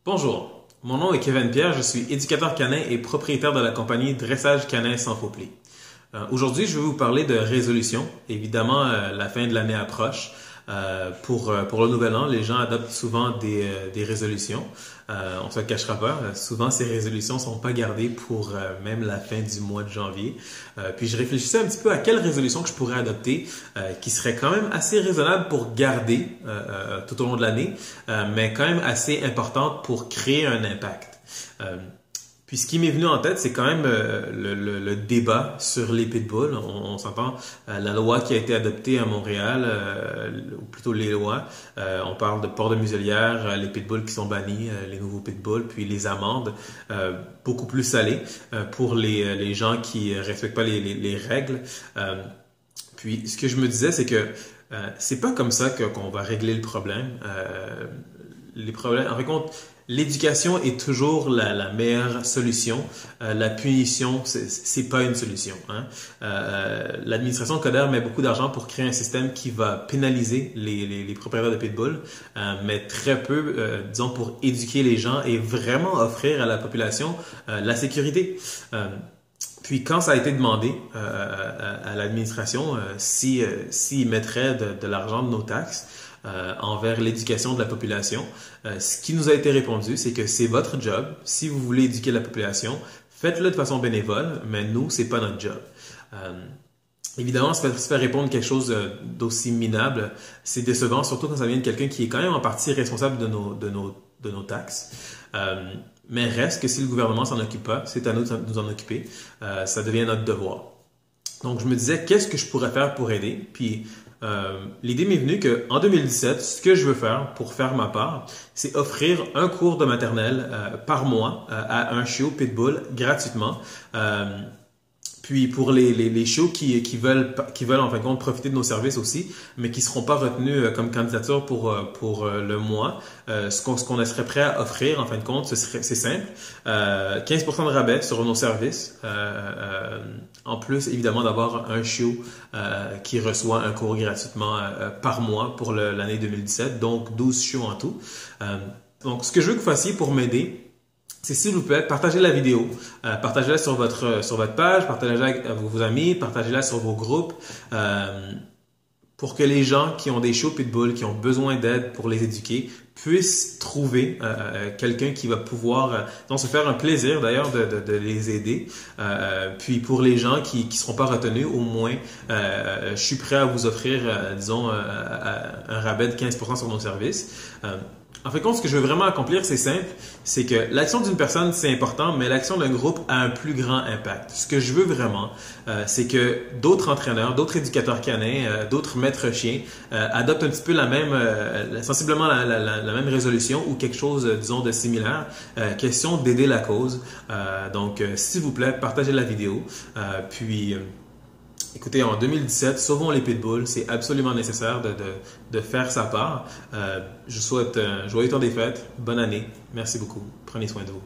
Bonjour, mon nom est Kevin Pierre, je suis éducateur canin et propriétaire de la compagnie Dressage Canin Sans Faux Pli. Aujourd'hui, je vais vous parler de résolution. Évidemment, la fin de l'année approche. Pour le nouvel an, les gens adoptent souvent des résolutions. On ne se le cachera pas, souvent ces résolutions ne sont pas gardées pour même la fin du mois de janvier. Puis je réfléchissais un petit peu à quelle résolution que je pourrais adopter qui serait quand même assez raisonnable pour garder tout au long de l'année, mais quand même assez importante pour créer un impact. Puis ce qui m'est venu en tête, c'est quand même le débat sur les pitbulls. On s'entend, la loi qui a été adoptée à Montréal, ou plutôt les lois, on parle de port de muselière, les pitbulls qui sont bannis, les nouveaux pitbulls, puis les amendes beaucoup plus salées pour les gens qui respectent pas les règles. Puis ce que je me disais, c'est que c'est pas comme ça qu'on va régler le problème. Les problèmes, en fin de compte, l'éducation est toujours la meilleure solution. La punition, c'est pas une solution. Hein? L'administration Coderre met beaucoup d'argent pour créer un système qui va pénaliser les propriétaires de pitbull, mais très peu, disons, pour éduquer les gens et vraiment offrir à la population la sécurité. Puis quand ça a été demandé à l'administration s'ils mettraient de l'argent de nos taxes envers l'éducation de la population, ce qui nous a été répondu, c'est que c'est votre job. Si vous voulez éduquer la population, faites-le de façon bénévole, mais nous, c'est pas notre job. Évidemment, se faire répondre quelque chose d'aussi minable, c'est décevant, surtout quand ça vient de quelqu'un qui est quand même en partie responsable de nos taxes. Mais reste que si le gouvernement s'en occupe pas, c'est à nous de nous en occuper. Ça devient notre devoir. Donc, je me disais, qu'est-ce que je pourrais faire pour aider? Puis, l'idée m'est venue qu'en 2017, ce que je veux faire pour faire ma part, c'est offrir un cours de maternelle par mois à un chiot pitbull gratuitement. Puis pour les chiots qui veulent en fin de compte profiter de nos services aussi, mais qui seront pas retenus comme candidature pour le mois, ce qu'on serait prêt à offrir en fin de compte, c'est simple, 15% de rabais sur nos services, en plus évidemment d'avoir un chiot qui reçoit un cours gratuitement par mois pour l'année 2017, donc 12 chiots en tout. Donc ce que je veux que vous fassiez pour m'aider, c'est s'il vous plaît, partagez la vidéo, partagez-la sur votre page, partagez-la avec vos amis, partagez-la sur vos groupes, pour que les gens qui ont des chiots pitbull, qui ont besoin d'aide pour les éduquer, puissent trouver quelqu'un qui va pouvoir se faire un plaisir d'ailleurs de les aider. Puis pour les gens qui seront pas retenus, au moins, je suis prêt à vous offrir, disons, un rabais de 15% sur nos services. En fait, ce que je veux vraiment accomplir, c'est simple, c'est que l'action d'une personne, c'est important, mais l'action d'un groupe a un plus grand impact. Ce que je veux vraiment, c'est que d'autres entraîneurs, d'autres éducateurs canins, d'autres maîtres chiens adoptent un petit peu sensiblement la même résolution ou quelque chose, disons, de similaire. Question d'aider la cause. Donc, s'il vous plaît, partagez la vidéo. Écoutez, en 2017, sauvons les pitbulls. C'est absolument nécessaire de faire sa part. Je vous souhaite un joyeux temps des fêtes. Bonne année. Merci beaucoup. Prenez soin de vous.